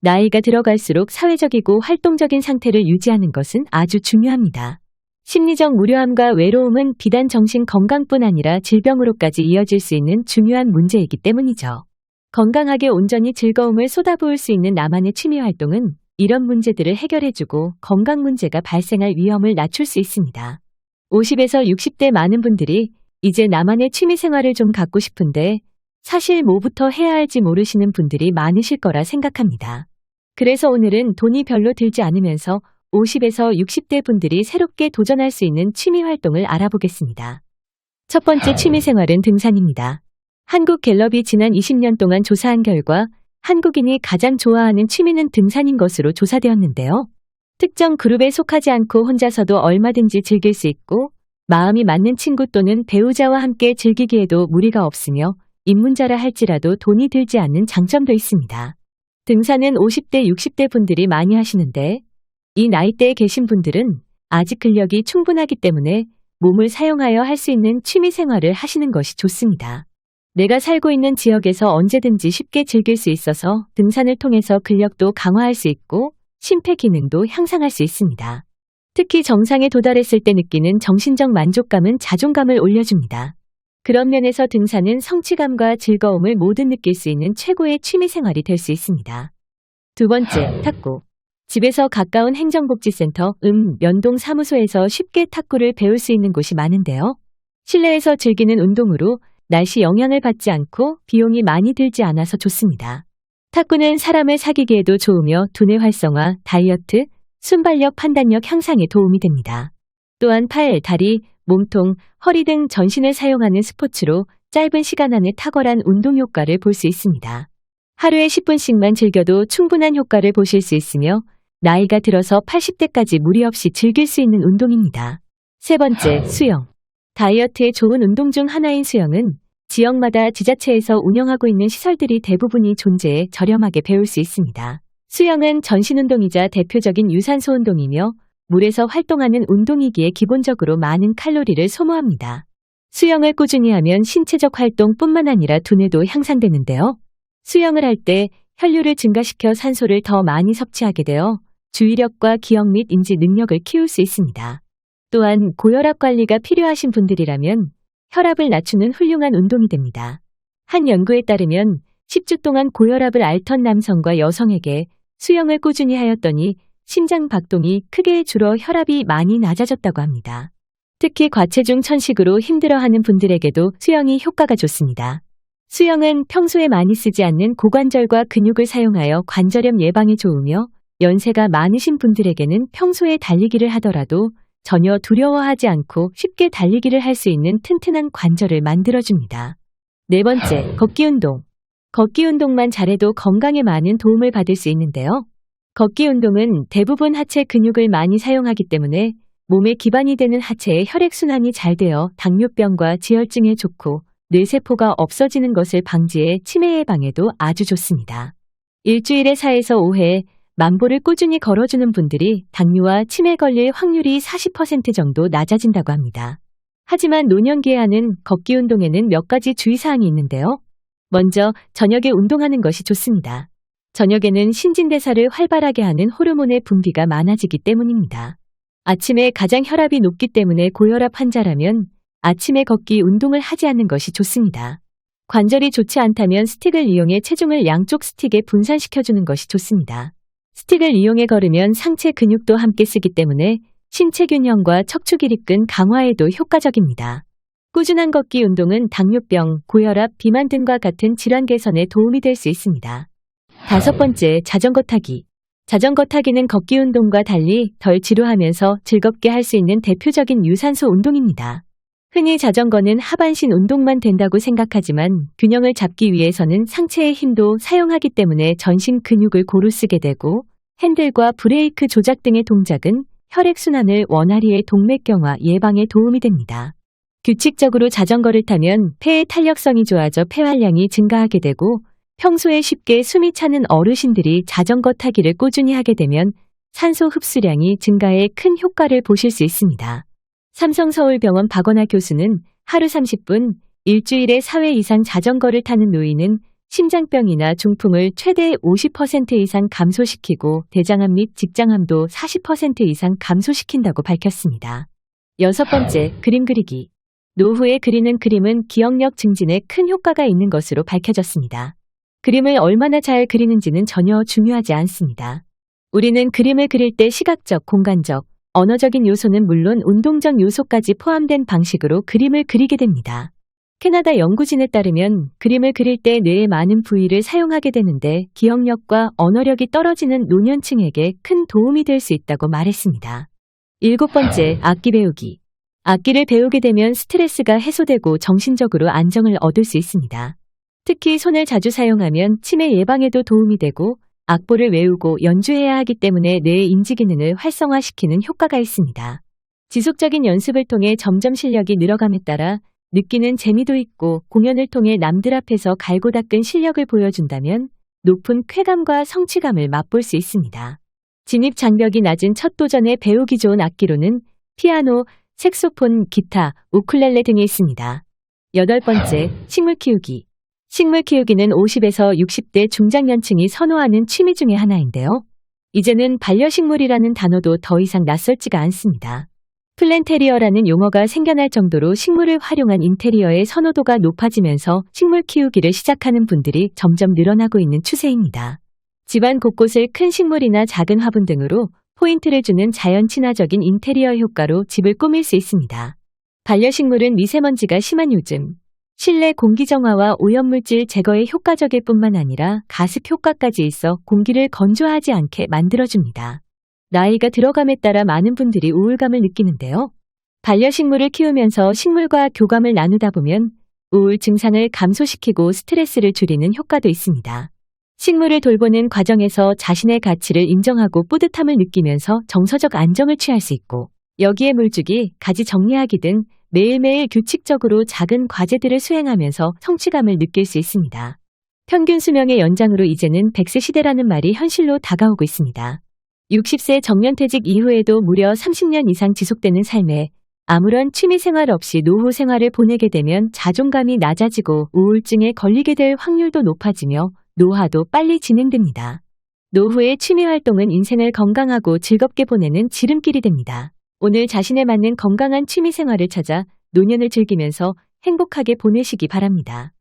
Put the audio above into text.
나이가 들어갈수록 사회적이고 활동적인 상태를 유지하는 것은 아주 중요합니다. 심리적 무료함과 외로움은 비단 정신 건강뿐 아니라 질병으로까지 이어질 수 있는 중요한 문제이기 때문이죠. 건강하게 온전히 즐거움을 쏟아부을 수 있는 나만의 취미 활동은 이런 문제들을 해결해주고 건강 문제가 발생할 위험을 낮출 수 있습니다. 50에서 60대 많은 분들이 이제 나만의 취미 생활을 좀 갖고 싶은데 사실 뭐부터 해야 할지 모르시는 분들이 많으실 거라 생각합니다. 그래서 오늘은 돈이 별로 들지 않으면서 50에서 60대 분들이 새롭게 도전할 수 있는 취미 활동을 알아보겠습니다. 첫 번째 취미 생활은 등산입니다. 한국갤럽이 지난 20년 동안 조사한 결과 한국인이 가장 좋아하는 취미는 등산인 것으로 조사되었는데요. 특정 그룹에 속하지 않고 혼자서도 얼마든지 즐길 수 있고 마음이 맞는 친구 또는 배우자와 함께 즐기기에도 무리가 없으며 입문자라 할지라도 돈이 들지 않는 장점도 있습니다. 등산은 50대, 60대 분들이 많이 하시는데 이 나이대에 계신 분들은 아직 근력이 충분하기 때문에 몸을 사용하여 할 수 있는 취미 생활을 하시는 것이 좋습니다. 내가 살고 있는 지역에서 언제든지 쉽게 즐길 수 있어서 등산을 통해서 근력도 강화할 수 있고 심폐 기능도 향상할 수 있습니다. 특히 정상에 도달했을 때 느끼는 정신적 만족감은 자존감을 올려줍니다. 그런 면에서 등산은 성취감과 즐거움을 모두 느낄 수 있는 최고의 취미 생활이 될 수 있습니다. 두 번째, 탁구. 집에서 가까운 행정복지센터, 면동사무소에서 쉽게 탁구를 배울 수 있는 곳이 많은데요. 실내에서 즐기는 운동으로 날씨 영향을 받지 않고 비용이 많이 들지 않아서 좋습니다. 탁구는 사람을 사귀기에도 좋으며 두뇌 활성화, 다이어트, 순발력, 판단력 향상에 도움이 됩니다. 또한 팔, 다리, 몸통, 허리 등 전신을 사용하는 스포츠로 짧은 시간 안에 탁월한 운동 효과를 볼 수 있습니다. 하루에 10분씩만 즐겨도 충분한 효과를 보실 수 있으며 나이가 들어서 80대까지 무리 없이 즐길 수 있는 운동입니다. 세 번째, 수영. 다이어트에 좋은 운동 중 하나인 수영은 지역마다 지자체에서 운영하고 있는 시설들이 대부분이 존재해 저렴하게 배울 수 있습니다. 수영은 전신운동이자 대표적인 유산소 운동이며 물에서 활동하는 운동이기에 기본적으로 많은 칼로리를 소모합니다. 수영을 꾸준히 하면 신체적 활동뿐만 아니라 두뇌도 향상되는데요. 수영을 할 때 혈류를 증가시켜 산소를 더 많이 섭취하게 되어 주의력과 기억 및 인지 능력을 키울 수 있습니다. 또한 고혈압 관리가 필요하신 분들이라면 혈압을 낮추는 훌륭한 운동이 됩니다. 한 연구에 따르면 10주 동안 고혈압을 앓던 남성과 여성에게 수영을 꾸준히 하였더니 심장 박동이 크게 줄어 혈압이 많이 낮아졌다고 합니다. 특히 과체중 천식으로 힘들어하는 분들에게도 수영이 효과가 좋습니다. 수영은 평소에 많이 쓰지 않는 고관절과 근육을 사용하여 관절염 예방에 좋으며 연세가 많으신 분들에게는 평소에 달리기를 하더라도 전혀 두려워하지 않고 쉽게 달리기를 할 수 있는 튼튼한 관절을 만들어줍니다. 네 번째, 걷기 운동. 걷기 운동만 잘해도 건강에 많은 도움을 받을 수 있는데요. 걷기 운동은 대부분 하체 근육을 많이 사용하기 때문에 몸의 기반이 되는 하체의 혈액순환이 잘 되어 당뇨병과 지혈증에 좋고 뇌세포가 없어지는 것을 방지해 치매 예방에도 아주 좋습니다. 일주일에 4에서 5회 만보를 꾸준히 걸어주는 분들이 당뇨와 치매 걸릴 확률이 40% 정도 낮아진다고 합니다. 하지만 노년기에 하는 걷기 운동에는 몇 가지 주의사항이 있는데요. 먼저 저녁에 운동하는 것이 좋습니다. 저녁에는 신진대사를 활발하게 하는 호르몬의 분비가 많아지기 때문입니다. 아침에 가장 혈압이 높기 때문에 고혈압 환자라면 아침에 걷기 운동을 하지 않는 것이 좋습니다. 관절이 좋지 않다면 스틱을 이용해 체중을 양쪽 스틱에 분산시켜주는 것이 좋습니다. 스틱을 이용해 걸으면 상체 근육도 함께 쓰기 때문에 신체 균형과 척추 기립근 강화에도 효과적입니다. 꾸준한 걷기 운동은 당뇨병, 고혈압, 비만 등과 같은 질환 개선에 도움이 될 수 있습니다. 다섯 번째, 자전거 타기. 자전거 타기는 걷기 운동과 달리 덜 지루하면서 즐겁게 할 수 있는 대표적인 유산소 운동입니다. 흔히 자전거는 하반신 운동만 된다고 생각하지만 균형을 잡기 위해서는 상체의 힘도 사용하기 때문에 전신 근육을 고루 쓰게 되고 핸들과 브레이크 조작 등의 동작은 혈액순환을 원활히 해 동맥경화 예방에 도움이 됩니다. 규칙적으로 자전거를 타면 폐의 탄력성이 좋아져 폐활량이 증가하게 되고 평소에 쉽게 숨이 차는 어르신들이 자전거 타기를 꾸준히 하게 되면 산소 흡수량이 증가해 큰 효과를 보실 수 있습니다. 삼성서울병원 박원아 교수는 하루 30분, 일주일에 4회 이상 자전거를 타는 노인은 심장병이나 중풍을 최대 50% 이상 감소시키고 대장암 및 직장암도 40% 이상 감소시킨다고 밝혔습니다. 여섯 번째, 그림 그리기. 노후에 그리는 그림은 기억력 증진에 큰 효과가 있는 것으로 밝혀졌습니다. 그림을 얼마나 잘 그리는지는 전혀 중요하지 않습니다. 우리는 그림을 그릴 때 시각적, 공간적, 언어적인 요소는 물론 운동적 요소까지 포함된 방식으로 그림을 그리게 됩니다. 캐나다 연구진에 따르면 그림을 그릴 때 뇌의 많은 부위를 사용하게 되는데 기억력과 언어력이 떨어지는 노년층에게 큰 도움이 될 수 있다고 말했습니다. 일곱 번째, 악기 배우기. 악기를 배우게 되면 스트레스가 해소되고 정신적으로 안정을 얻을 수 있습니다. 특히 손을 자주 사용하면 치매 예방에도 도움이 되고 악보를 외우고 연주해야 하기 때문에 뇌의 인지 기능을 활성화시키는 효과가 있습니다. 지속적인 연습을 통해 점점 실력이 늘어감에 따라 느끼는 재미도 있고 공연을 통해 남들 앞에서 갈고 닦은 실력을 보여준다면 높은 쾌감과 성취감을 맛볼 수 있습니다. 진입 장벽이 낮은 첫 도전에 배우기 좋은 악기로는 피아노, 색소폰, 기타, 우쿨렐레 등이 있습니다. 여덟 번째, 식물 키우기. 식물 키우기는 50에서 60대 중장년층이 선호하는 취미 중에 하나인데요. 이제는 반려식물이라는 단어도 더 이상 낯설지가 않습니다. 플랜테리어라는 용어가 생겨날 정도로 식물을 활용한 인테리어의 선호도가 높아지면서 식물 키우기를 시작하는 분들이 점점 늘어나고 있는 추세입니다. 집안 곳곳을 큰 식물이나 작은 화분 등으로 포인트를 주는 자연 친화적인 인테리어 효과로 집을 꾸밀 수 있습니다. 반려식물은 미세먼지가 심한 요즘 실내 공기정화와 오염물질 제거에 효과적일 뿐만 아니라 가습 효과까지 있어 공기를 건조하지 않게 만들어줍니다. 나이가 들어감에 따라 많은 분들이 우울감을 느끼는데요. 반려식물을 키우면서 식물과 교감을 나누다 보면 우울 증상을 감소시키고 스트레스를 줄이는 효과도 있습니다. 식물을 돌보는 과정에서 자신의 가치를 인정하고 뿌듯함을 느끼면서 정서적 안정을 취할 수 있고 여기에 물주기, 가지 정리하기 등 매일매일 규칙적으로 작은 과제들을 수행하면서 성취감을 느낄 수 있습니다. 평균 수명의 연장으로 이제는 100세 시대라는 말이 현실로 다가오고 있습니다. 60세 정년퇴직 이후에도 무려 30년 이상 지속되는 삶에 아무런 취미생활 없이 노후 생활을 보내게 되면 자존감이 낮아지고 우울증에 걸리게 될 확률도 높아지며 노화도 빨리 진행됩니다. 노후의 취미활동은 인생을 건강하고 즐겁게 보내는 지름길이 됩니다. 오늘 자신에 맞는 건강한 취미생활을 찾아 노년을 즐기면서 행복하게 보내시기 바랍니다.